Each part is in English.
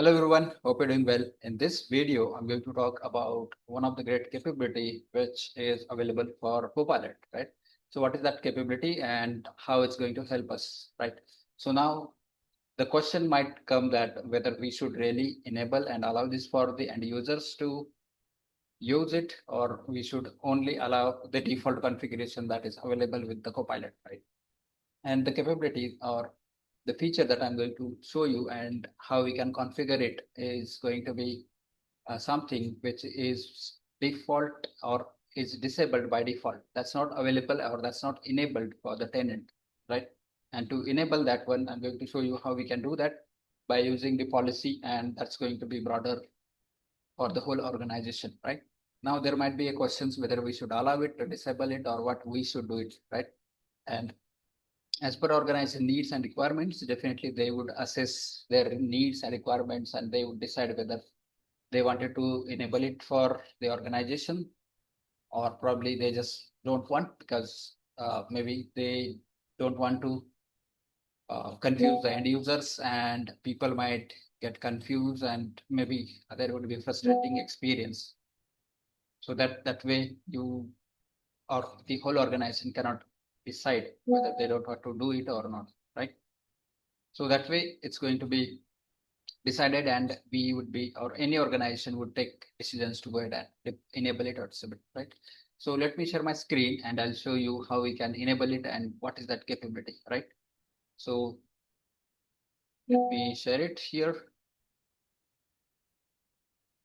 Hello everyone, hope you're doing well. In this video, I'm going to talk about one of the great capability which is available for Copilot, right? So what is that capability and how it's going to help us, right? So now the question might come that whether we should really enable and allow this for the end users to use it, or we should only allow the default configuration that is available with the Copilot, right? And the capability or the feature that I'm going to show you and how we can configure it is going to be something which is default or is disabled by default. That's not available or that's not enabled for the tenant, right? And to enable that one, I'm going to show you how we can do that by using the policy, and that's going to be broader for the whole organization, right? Now there might be a questions whether we should allow it or disable it or what we should do it, right? And as per organization needs and requirements, definitely they would assess their needs and requirements and they would decide whether they wanted to enable it for the organization, or probably they just don't want because maybe they don't want to confuse the end users and people might get confused and maybe there would be a frustrating experience. So that way you or the whole organization cannot decide whether they don't want to do it or not, right? So that way it's going to be decided and we would be, or any organization would take decisions to go ahead and enable it or disable it, right? So let me share my screen and I'll show you how we can enable it and what is that capability, right? So let me share it here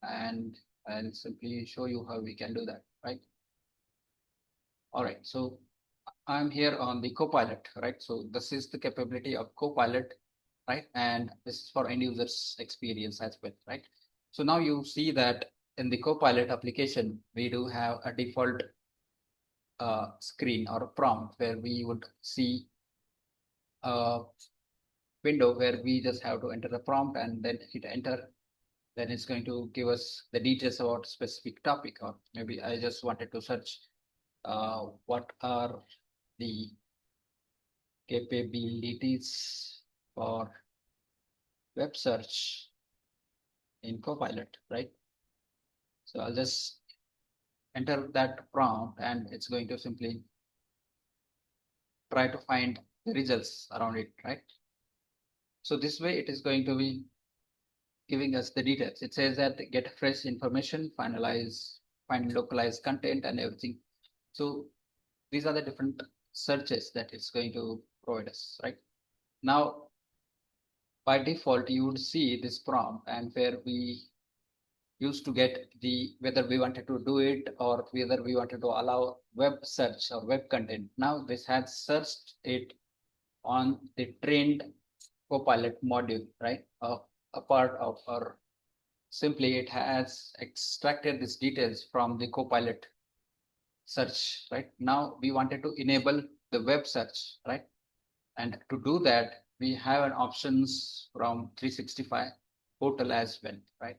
and I'll simply show you how we can do that, right? All right, so I'm here on the Copilot, right? So this is the capability of Copilot, right? And this is for end users experience as well, right? So now you see that in the Copilot application, we do have a default screen or a prompt where we would see a window where we just have to enter the prompt and then hit enter. Then it's going to give us the details about specific topic, or maybe I just wanted to search what are the capabilities for web search in Copilot, right? So I'll just enter that prompt and it's going to simply try to find the results around it, right? So this way it is going to be giving us the details. It says that get fresh information, finalize, find localized content and everything. So these are the different searches that it's going to provide us, right? Now, by default, you would see this prompt and where we used to get the whether we wanted to do it or whether we wanted to allow web search or web content. Now this has searched it on the trained Copilot module, right? A part of, or simply it has extracted these details from the Copilot search, right? Now we wanted to enable the web search, right? And to do that, we have an options from 365 portal as well, right?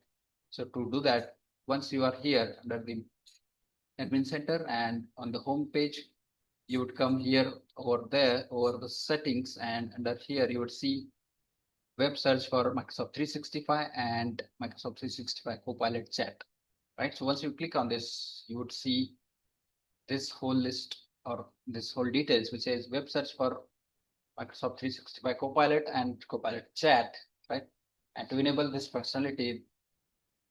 So to do that, once you are here under the admin center and on the home page, you would come here over there over the settings, and under here you would see web search for Microsoft 365 and Microsoft 365 Copilot chat, right? So once you click on this, you would see this whole list or this whole details, which is web search for Microsoft 365 Copilot and Copilot chat, right? And to enable this functionality,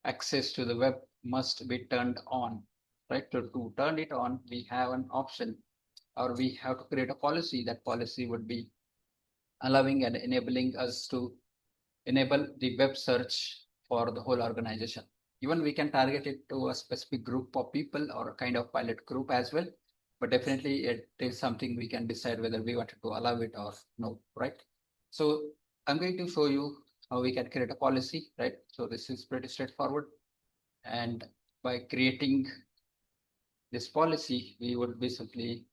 access to the web must be turned on, right? To turn it on, we have an option, or we have to create a policy. That policy would be allowing and enabling us to enable the web search for the whole organization. Even we can target it to a specific group of people or a kind of pilot group as well. But definitely it is something we can decide whether we wanted to allow it or no, right? So I'm going to show you how we can create a policy, right? So this is pretty straightforward. And by creating this policy, we would basically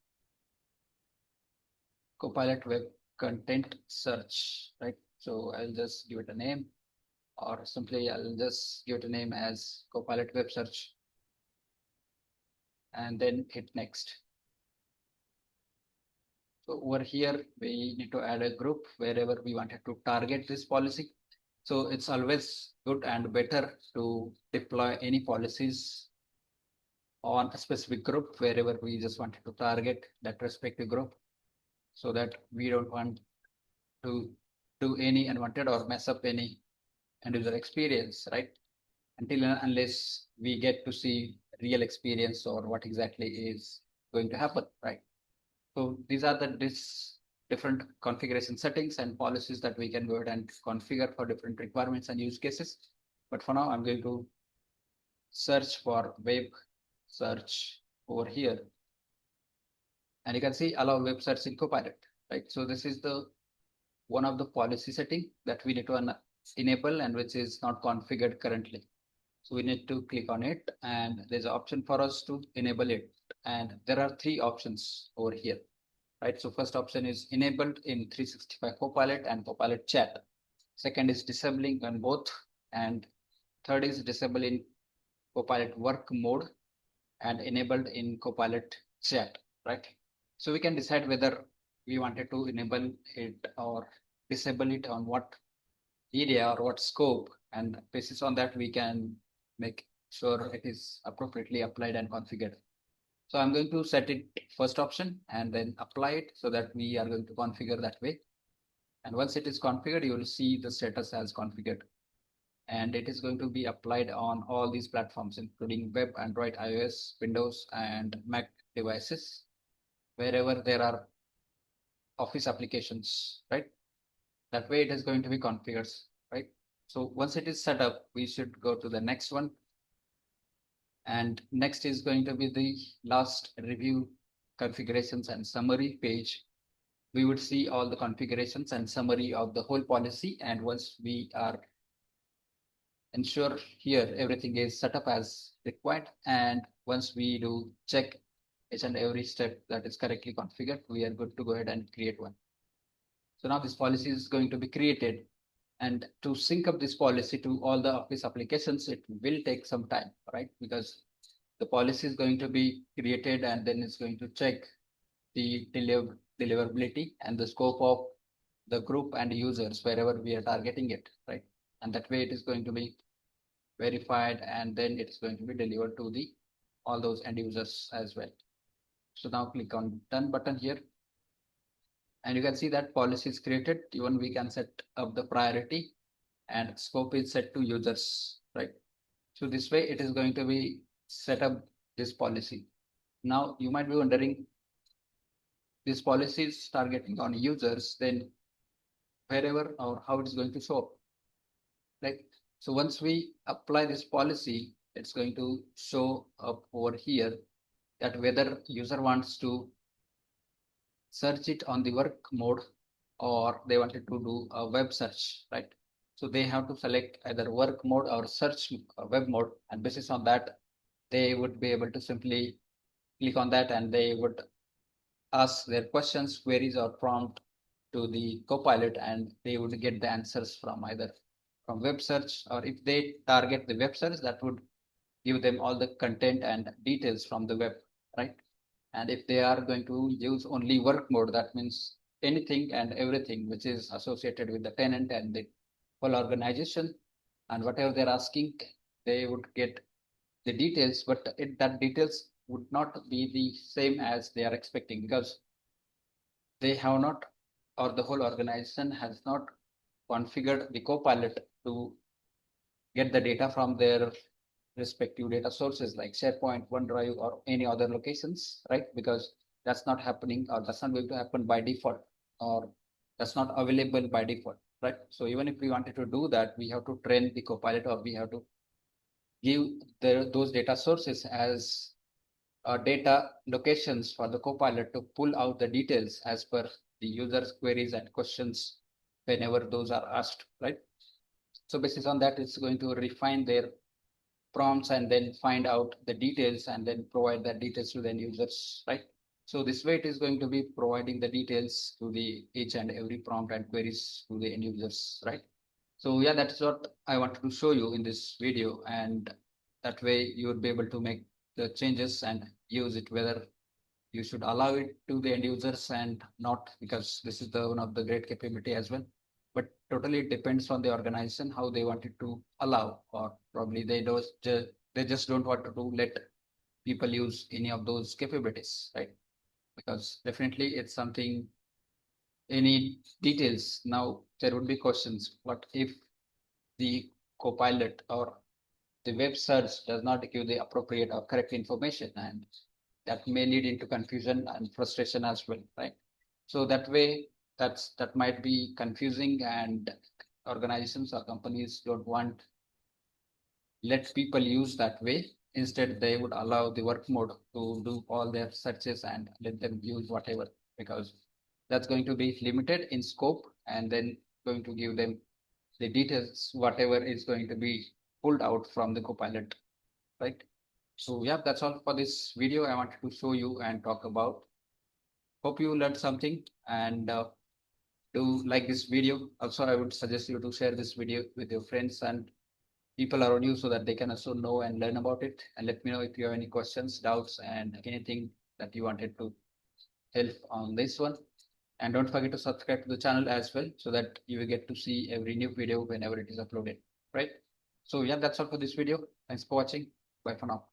Copilot web content search, right? So I'll just give it a name, or simply I'll just give it a name as Copilot web search and then hit next. So over here, we need to add a group wherever we wanted to target this policy. So it's always good and better to deploy any policies on a specific group wherever we just wanted to target that respective group, so that we don't want to do any unwanted or mess up any end user experience, right? Until and unless we get to see real experience or what exactly is going to happen, right? So these are the different configuration settings and policies that we can go ahead and configure for different requirements and use cases. But for now, I'm going to search for web search over here. And you can see allow web search in Copilot, right? So this is the one of the policy setting that we need to enable and which is not configured currently. So we need to click on it and there's an option for us to enable it. And there are three options over here, right? So first option is enabled in 365 Copilot and Copilot chat. Second is disabling on both. And third is disable in Copilot work mode and enabled in Copilot chat, right? So we can decide whether we wanted to enable it or disable it on what area or what scope, and basis on that we can make sure it is appropriately applied and configured. So I'm going to set it first option and then apply it so that we are going to configure that way. And once it is configured, you will see the status as configured. And it is going to be applied on all these platforms, including web, Android, iOS, Windows, and Mac devices, wherever there are Office applications, right? That way it is going to be configured, right? So once it is set up, we should go to the next one. And next is going to be the last review configurations and summary page. We would see all the configurations and summary of the whole policy. And once we are ensure here everything is set up as required, and once we do check each and every step that is correctly configured, we are good to go ahead and create one. So now this policy is going to be created, and to sync up this policy to all the Office applications, it will take some time, right? Because the policy is going to be created and then it's going to check the deliverability and the scope of the group and users wherever we are targeting it, right? And that way it is going to be verified and then it's going to be delivered to the all those end users as well. So now click on done button here. And you can see that policy is created. Even we can set up the priority and scope is set to users, right? So this way it is going to be set up this policy. Now you might be wondering, this policy is targeting on users, then wherever or how it's going to show up, right? So once we apply this policy, it's going to show up over here that whether user wants to search it on the work mode or they wanted to do a web search, right? So they have to select either work mode or search web mode, and basis on that, they would be able to simply click on that and they would ask their questions, queries, or prompt to the Copilot, and they would get the answers from either from web search, or if they target the web search, that would give them all the content and details from the web, right? And if they are going to use only work mode, that means anything and everything which is associated with the tenant and the whole organization, and whatever they're asking, they would get the details, but that details would not be the same as they are expecting, because they have not, or the whole organization has not configured the Copilot to get the data from their respective data sources like SharePoint, OneDrive, or any other locations, right? Because that's not happening, or that's not going to happen by default, or that's not available by default, right? So even if we wanted to do that, we have to train the Copilot, or we have to give those data sources as data locations for the Copilot to pull out the details as per the user's queries and questions whenever those are asked, right? So basis on that, it's going to refine their prompts and then find out the details and then provide that details to the end users, right? So this way it is going to be providing the details to the each and every prompt and queries to the end users, right? So yeah, that's what I wanted to show you in this video, and that way you would be able to make the changes and use it, whether you should allow it to the end users and not, because this is the one of the great capability as well. but totally it depends on the organization how they wanted to allow, or probably they just don't want to let people use any of those capabilities, right? Because definitely it's something, any details. Now there would be questions. What if the Copilot or the web search does not give the appropriate or correct information, and that may lead into confusion and frustration as well, right? So that way, that might be confusing, and organizations or companies don't want let people use that way. Instead, they would allow the work mode to do all their searches and let them use whatever, because that's going to be limited in scope, and then going to give them the details, whatever is going to be pulled out from the Copilot, right? So yeah, that's all for this video I wanted to show you and talk about. Hope you learned something, and do like this video. Also, I would suggest you to share this video with your friends and people around you so that they can also know and learn about it. And let me know if you have any questions, doubts, and anything that you wanted to help on this one. And don't forget to subscribe to the channel as well so that you will get to see every new video whenever it is uploaded, right? So yeah, that's all for this video. Thanks for watching. Bye for now.